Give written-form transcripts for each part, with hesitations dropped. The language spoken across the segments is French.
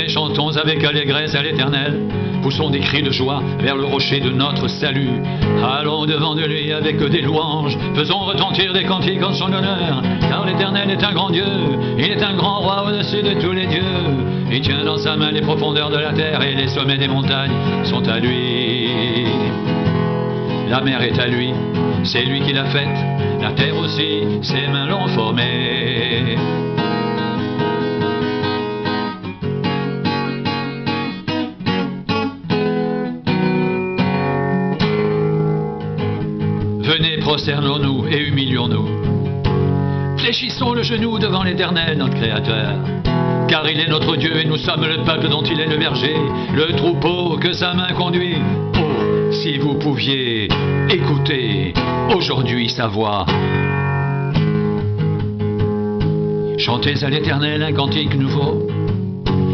chantons avec allégresse à l'Éternel. Poussons des cris de joie vers le rocher de notre salut. Allons devant de lui avec des louanges. Faisons retentir des cantiques en son honneur. Car l'Éternel est un grand Dieu. Il est un grand roi au-dessus de tous les dieux. Il tient dans sa main les profondeurs de la terre et les sommets des montagnes sont à lui. La mer est à lui, c'est lui qui l'a faite. La terre aussi, ses mains l'ont formée. Venez, prosternons-nous et humilions-nous. Fléchissons le genou devant l'Éternel, notre Créateur. Car il est notre Dieu et nous sommes le peuple dont il est le berger, le troupeau que sa main conduit. Oh, si vous pouviez écouter aujourd'hui sa voix. Chantez à l'Éternel un cantique nouveau.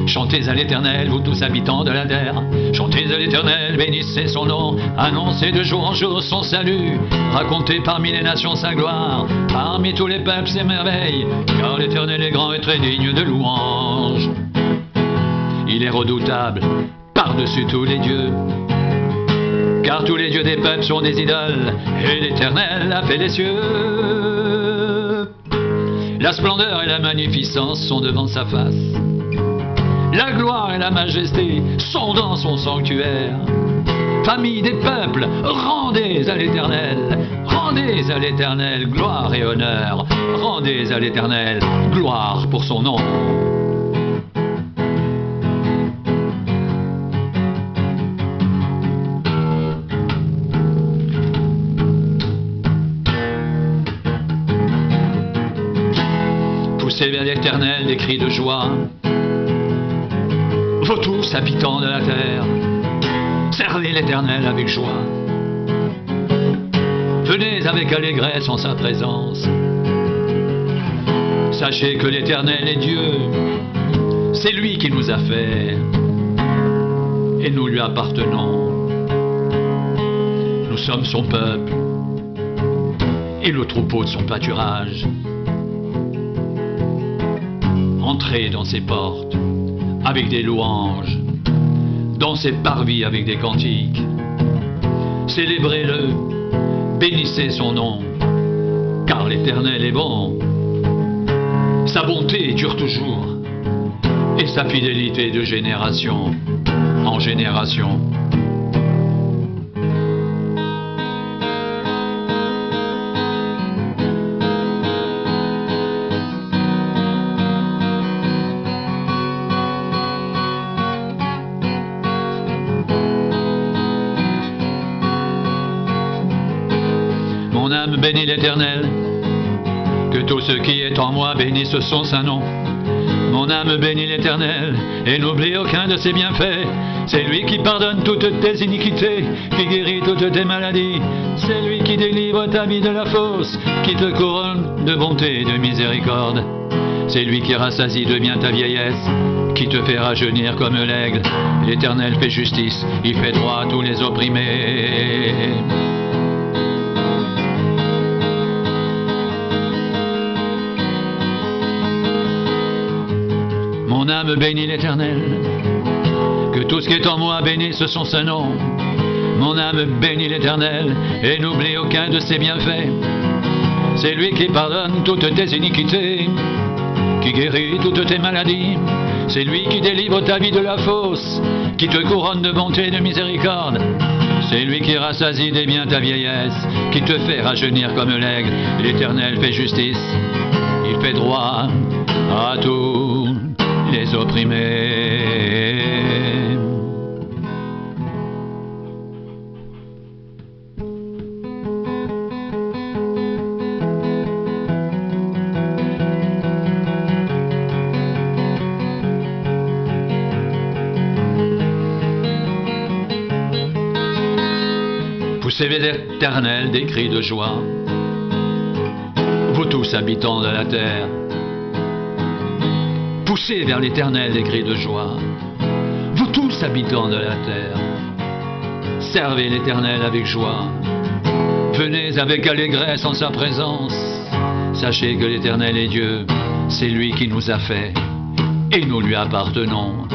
Chantez à l'Éternel, vous tous habitants de la terre. Chantez à l'Éternel, bénissez son nom. Annoncez de jour en jour son salut. Racontez parmi les nations sa gloire. Parmi tous les peuples ses merveilles. Car l'Éternel est grand et très digne de louange. Il est redoutable par-dessus tous les dieux. Car tous les dieux des peuples sont des idoles. Et l'Éternel a fait les cieux. La splendeur et la magnificence sont devant sa face. La gloire et la majesté sont dans son sanctuaire. Famille des peuples, rendez à l'Éternel. Rendez à l'Éternel gloire et honneur. Rendez à l'Éternel gloire pour son nom. Poussez vers l'Éternel des cris de joie. Vous tous, habitants de la terre, servez l'Éternel avec joie. Venez avec allégresse en sa présence. Sachez que l'Éternel est Dieu. C'est lui qui nous a fait. Et nous lui appartenons. Nous sommes son peuple et le troupeau de son pâturage. Entrez dans ses portes avec des louanges, dans ses parvis avec des cantiques. Célébrez-le, bénissez son nom, car l'Éternel est bon. Sa bonté dure toujours, et sa fidélité de génération en génération. Mon âme bénit l'Éternel, que tout ce qui est en moi bénisse son saint nom. Mon âme bénit l'Éternel, et n'oublie aucun de ses bienfaits. C'est lui qui pardonne toutes tes iniquités, qui guérit toutes tes maladies. C'est lui qui délivre ta vie de la fosse, qui te couronne de bonté et de miséricorde. C'est lui qui rassasie de bien ta vieillesse, qui te fait rajeunir comme l'aigle. L'Éternel fait justice, il fait droit à tous les opprimés. Mon âme bénit l'Éternel, que tout ce qui est en moi bénisse son saint nom. Mon âme bénit l'Éternel, et n'oublie aucun de ses bienfaits. C'est lui qui pardonne toutes tes iniquités, qui guérit toutes tes maladies. C'est lui qui délivre ta vie de la fosse, qui te couronne de bonté et de miséricorde. C'est lui qui rassasie des biens ta vieillesse, qui te fait rajeunir comme l'aigle. L'Éternel fait justice, il fait droit à tous les opprimés. Poussez vers l'Éternel des cris de joie, vous tous habitants de la terre. Poussez vers l'Éternel des cris de joie, vous tous habitants de la terre. Servez l'Éternel avec joie, venez avec allégresse en sa présence. Sachez que l'Éternel est Dieu, c'est lui qui nous a fait, et nous lui appartenons.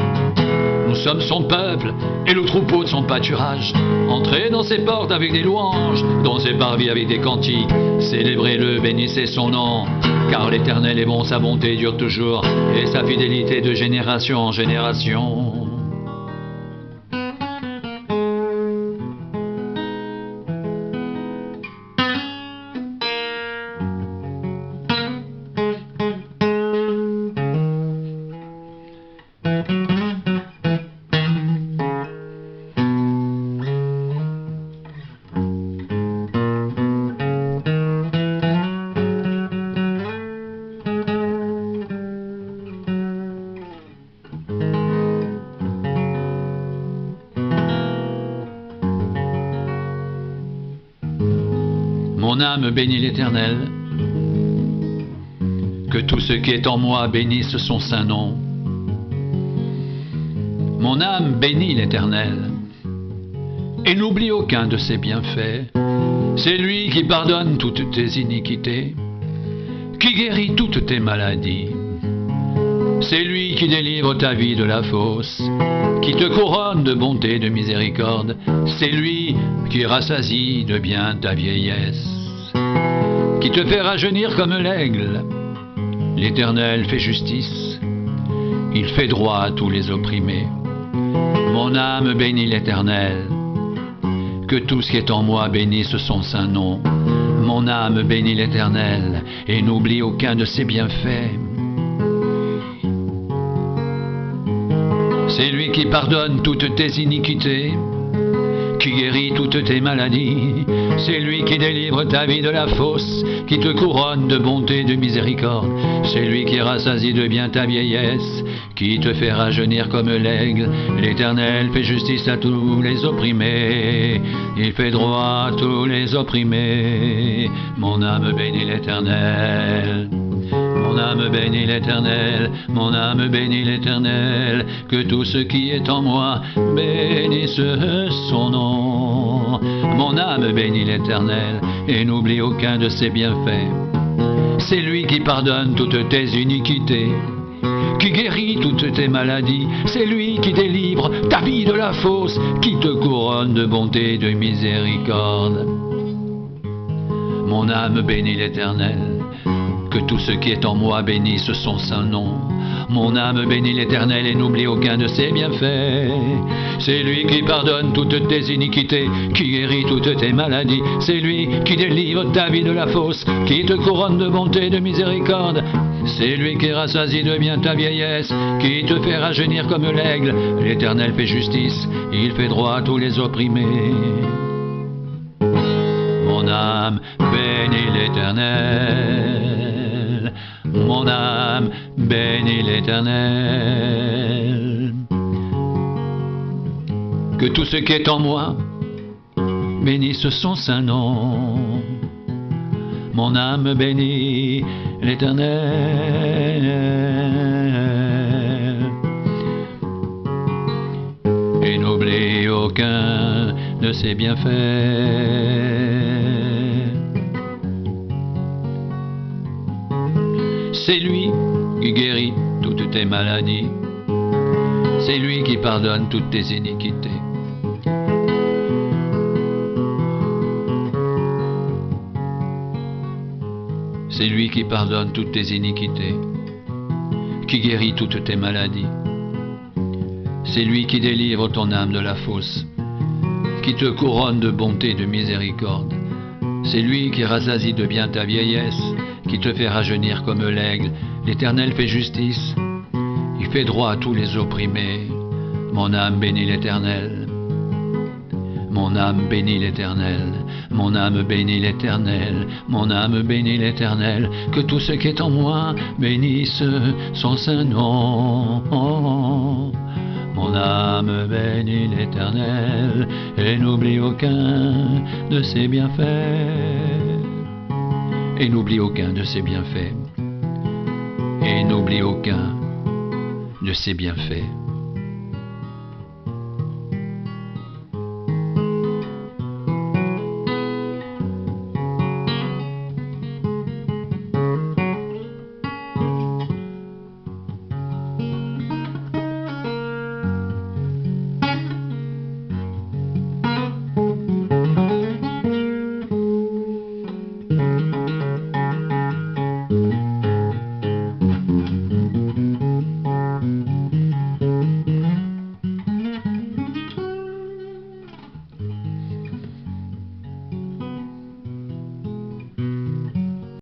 Nous sommes son peuple et le troupeau de son pâturage. Entrez dans ses portes avec des louanges, dans ses parvis avec des cantiques. Célébrez-le, bénissez son nom. Car l'Éternel est bon, sa bonté dure toujours, et sa fidélité de génération en génération. Mon âme bénit l'Éternel, que tout ce qui est en moi bénisse son saint nom. Mon âme bénit l'Éternel, et n'oublie aucun de ses bienfaits. C'est lui qui pardonne toutes tes iniquités, qui guérit toutes tes maladies. C'est lui qui délivre ta vie de la fosse, qui te couronne de bonté et de miséricorde. C'est lui qui rassasie de bien ta vieillesse, qui te fait rajeunir comme l'aigle. L'Éternel fait justice, il fait droit à tous les opprimés. Mon âme bénit l'Éternel, que tout ce qui est en moi bénisse son saint nom. Mon âme bénit l'Éternel, et n'oublie aucun de ses bienfaits. C'est lui qui pardonne toutes tes iniquités, qui guérit toutes tes maladies. C'est lui qui délivre ta vie de la fosse, qui te couronne de bonté et de miséricorde. C'est lui qui rassasie de bien ta vieillesse, qui te fait rajeunir comme l'aigle. L'Éternel fait justice à tous les opprimés, il fait droit à tous les opprimés. Mon âme bénit l'Éternel. Mon âme bénit l'Éternel, mon âme bénit l'Éternel, que tout ce qui est en moi bénisse son nom. Mon âme bénit l'Éternel, et n'oublie aucun de ses bienfaits. C'est lui qui pardonne toutes tes iniquités, qui guérit toutes tes maladies. C'est lui qui délivre ta vie de la fosse, qui te couronne de bonté et de miséricorde. Mon âme bénit l'Éternel, que tout ce qui est en moi bénisse son saint nom. Mon âme bénit l'Éternel et n'oublie aucun de ses bienfaits. C'est lui qui pardonne toutes tes iniquités, qui guérit toutes tes maladies. C'est lui qui délivre ta vie de la fosse, qui te couronne de bonté et de miséricorde. C'est lui qui rassasie de bien ta vieillesse, qui te fait rajeunir comme l'aigle. L'Éternel fait justice, il fait droit à tous les opprimés. Mon âme bénit l'Éternel, mon âme bénit l'Éternel. Que tout ce qui est en moi bénisse son saint nom. Mon âme bénit l'Éternel, et n'oublie aucun de ses bienfaits. C'est lui qui guérit toutes tes maladies. C'est lui qui pardonne toutes tes iniquités. C'est lui qui pardonne toutes tes iniquités, qui guérit toutes tes maladies. C'est lui qui délivre ton âme de la fosse, qui te couronne de bonté et de miséricorde. C'est lui qui rassasie de bien ta vieillesse, qui te fait rajeunir comme l'aigle. L'Éternel fait justice, il fait droit à tous les opprimés. Mon âme bénit l'Éternel. Mon âme bénit l'Éternel, mon âme bénit l'Éternel, mon âme bénit l'Éternel, que tout ce qui est en moi bénisse son saint nom. Mon âme bénit l'Éternel, et n'oublie aucun de ses bienfaits. Et n'oublie aucun de ses bienfaits. Et n'oublie aucun de ses bienfaits.